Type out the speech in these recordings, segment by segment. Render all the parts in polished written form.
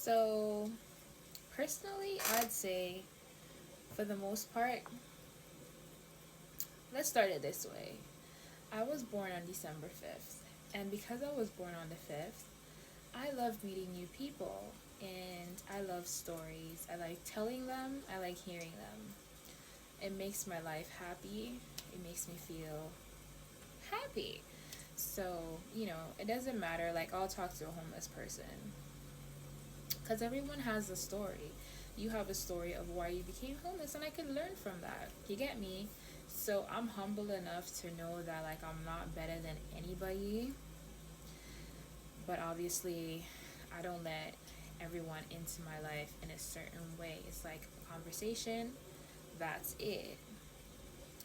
So, personally, I'd say for the most part, let's start it this way. I was born on December 5th, and because I was born on the 5th, I love meeting new people and I love stories. I like telling them, I like hearing them. It makes my life happy, it makes me feel happy. So, it doesn't matter. Like, I'll talk to a homeless person because everyone has a story. You have a story of why you became homeless, and I could learn from that. You get me? So, I'm humble enough to know that, like, I'm not better than anybody, but obviously, I don't let everyone into my life in a certain way. It's like a conversation, that's it.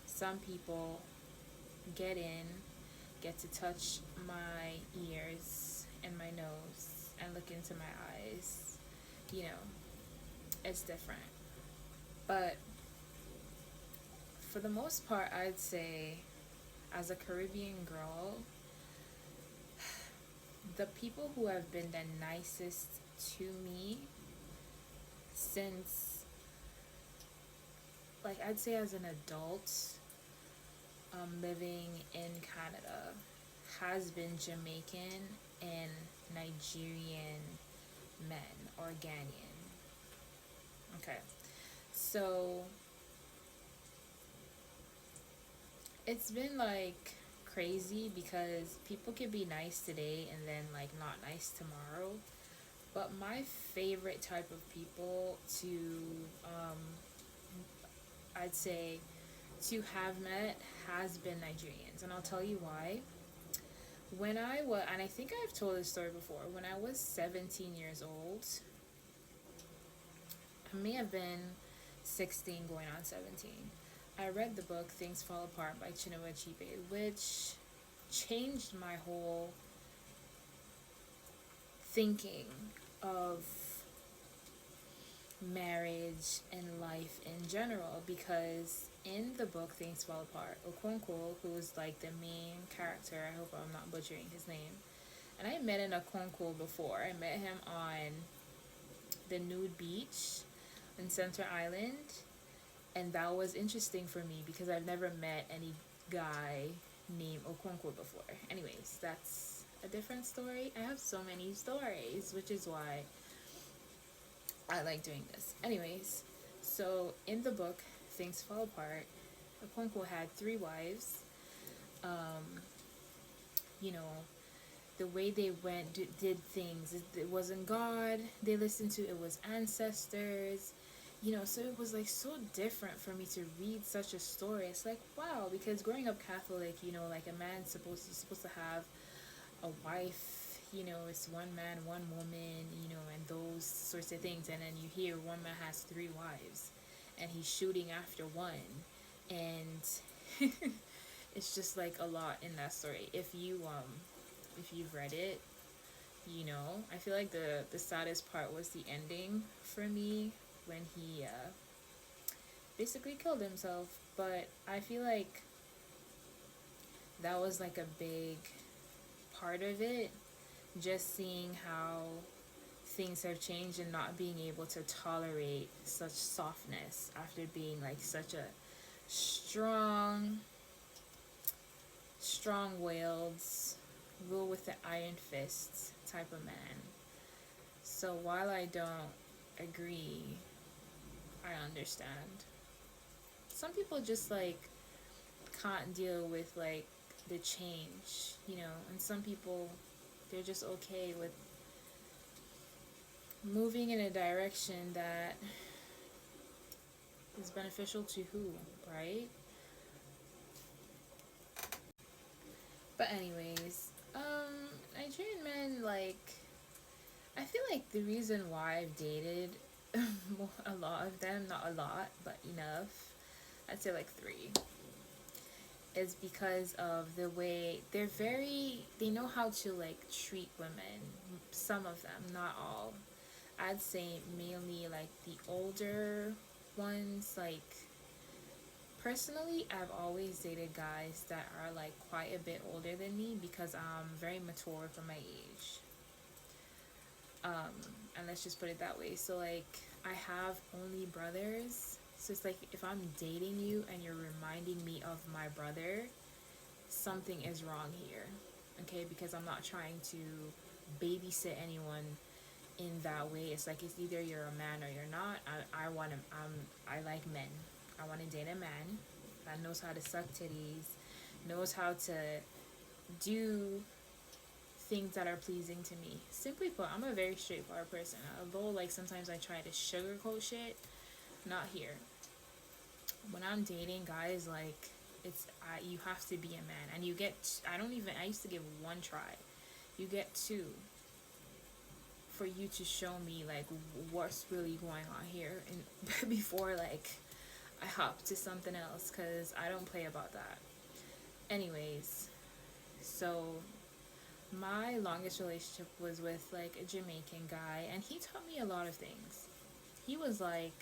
Some people get in, get to touch my ears and my nose and look into my eyes. You know, it's different. But for the most part, I'd say as a Caribbean girl, the people who have been the nicest to me since, like, I'd say as an adult, living in Canada has been Jamaican and Nigerian men or Ghanaian. Okay. So it's been like crazy because people can be nice today and then like not nice tomorrow. But my favorite type of people to, um, I'd say, to have met has been Nigerians. And I'll tell you why. When I was, and I think I've told this story before, when I was 17 years old, I may have been 16 going on 17. I read the book Things Fall Apart by Chinua Achebe, which changed my whole thinking of marriage and life in general, because in the book Things Fall Apart, Okonkwo, who's like the main character, I hope I'm not butchering his name, and I met an Okonkwo before. I met him on the nude beach in Center Island, and that was interesting for me because I've never met any guy named Okonkwo before. Anyways, that's a different story. I have so many stories, which is why I like doing this. Anyways, so in the book Things Fall Apart, Okonkwo had three wives. Um, you know, the way they did things, it wasn't God they listened to, it was ancestors. So it was like so different for me to read such a story. It's like, wow, because growing up Catholic, like a man's supposed to have a wife, it's one man, one woman, and those sorts of things. And then you hear one man has three wives and he's shooting after one. And it's just like a lot in that story. If you've read it, I feel like the saddest part was the ending for me when he basically killed himself. But I feel like that was like a big part of it, just seeing how things have changed and not being able to tolerate such softness after being like such a strong willed, rule with the iron fists type of man. So while I don't agree, I understand. Some people just like can't deal with like the change, and some people, they're just okay with moving in a direction that is beneficial to who, right? But anyways, Nigerian men, like, I feel like the reason why I've dated a lot of them, not a lot, but enough, I'd say like three, is because of the way they know how to like treat women. Some of them, not all. I'd say mainly like the older ones. Like, personally, I've always dated guys that are like quite a bit older than me because I'm very mature for my age. And let's just put it that way. So like I have only brothers. So it's like if I'm dating you and you're reminding me of my brother, something is wrong here. Okay, because I'm not trying to babysit anyone in that way. It's like it's either you're a man or you're not. I want to I like men. I want to date a man that knows how to suck titties, knows how to do things that are pleasing to me. Simply put, I'm a very straightforward person. Although like sometimes I try to sugarcoat shit, not here. When I'm dating guys, like it's you have to be a man, and you get. I don't even. I used to give one try. You get two for you to show me like what's really going on here, and before like I hop to something else, cause I don't play about that. Anyways, so my longest relationship was with like a Jamaican guy, and he taught me a lot of things. He was like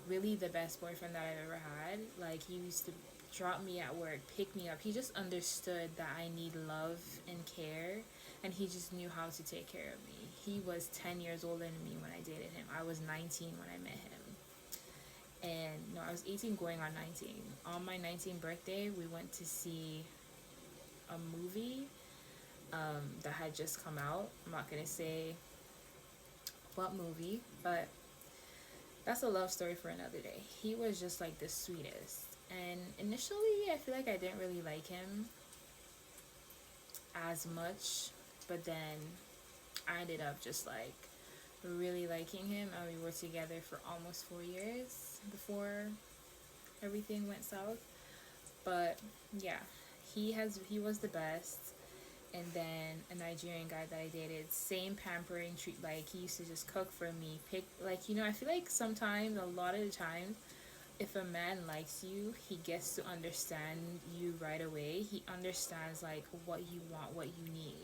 really the best boyfriend that I've ever had. Like he used to drop me at work, pick me up. He just understood that I need love and care, and he just knew how to take care of me. He was 10 years older than me when I dated him. I was 19 when I met him. And no, I was 18 going on 19. On my 19th birthday, we went to see a movie that had just come out. I'm not going to say what movie, but that's a love story for another day. He was just like the sweetest. And initially, I feel like I didn't really like him as much, but then I ended up just like really liking him, and we were together for almost 4 years before everything went south. But yeah, he was the best. And then a Nigerian guy that I dated, same pampering treat. Like he used to just cook for me, pick like I feel like sometimes a lot of the time, if a man likes you, he gets to understand you right away. He understands like what you want, what you need.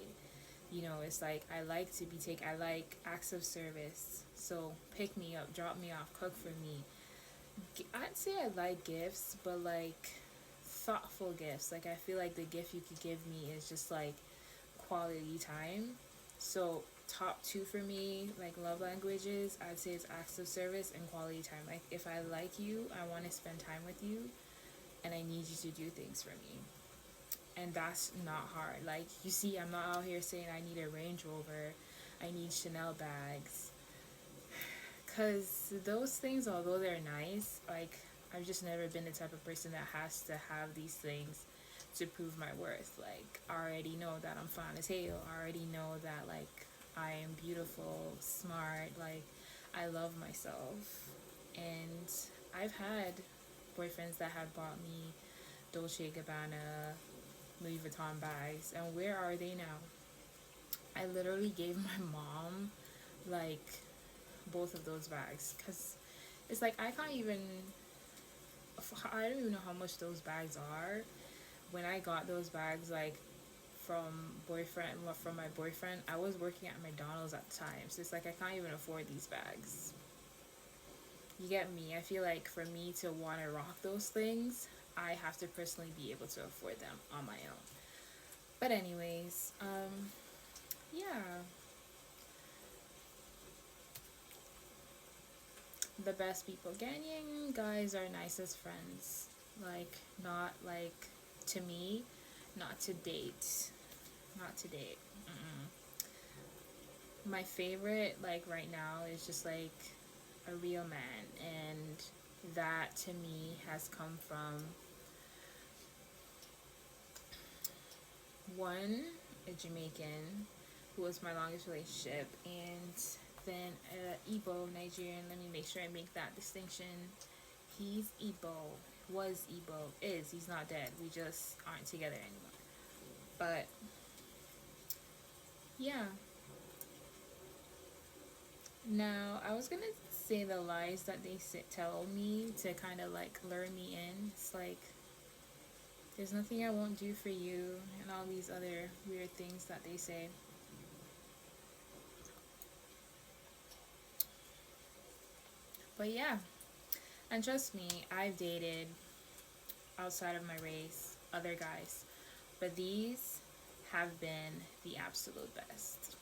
It's like I like to be taken. I like acts of service. So pick me up, drop me off, cook for me. I'd say I like gifts, but like thoughtful gifts. Like I feel like the gift you could give me is just like quality time. So top two for me, like love languages, I'd say it's acts of service and quality time. Like if I like you, I want to spend time with you, and I need you to do things for me. And that's not hard. Like you see, I'm not out here saying I need a Range Rover, I need Chanel bags, because those things, although they're nice, like I've just never been the type of person that has to have these things to prove my worth. Like I already know that I'm fine as hell. I already know that like I am beautiful, smart, like I love myself. And I've had boyfriends that have bought me Dolce & Gabbana, Louis Vuitton bags, and where are they now? I literally gave my mom like both of those bags, because it's like I don't even know how much those bags are. When I got those bags, like from my boyfriend, I was working at McDonald's at the time, so it's like I can't even afford these bags. You get me? I feel like for me to want to rock those things, I have to personally be able to afford them on my own. But anyways, yeah, the best people. Ghanaian guys are nicest friends. Like not like to me, not to date, not to date. My favorite like right now is just like a real man, and that to me has come from one, a Jamaican who was my longest relationship, and then Igbo Nigerian. Let me make sure I make that distinction. He's Igbo, was Igbo, is, he's not dead. We just aren't together anymore. But yeah. Now I was gonna say the lies that they tell me to kind of like lure me in. It's like there's nothing I won't do for you, and all these other weird things that they say. But yeah, and trust me, I've dated outside of my race other guys, but these have been the absolute best.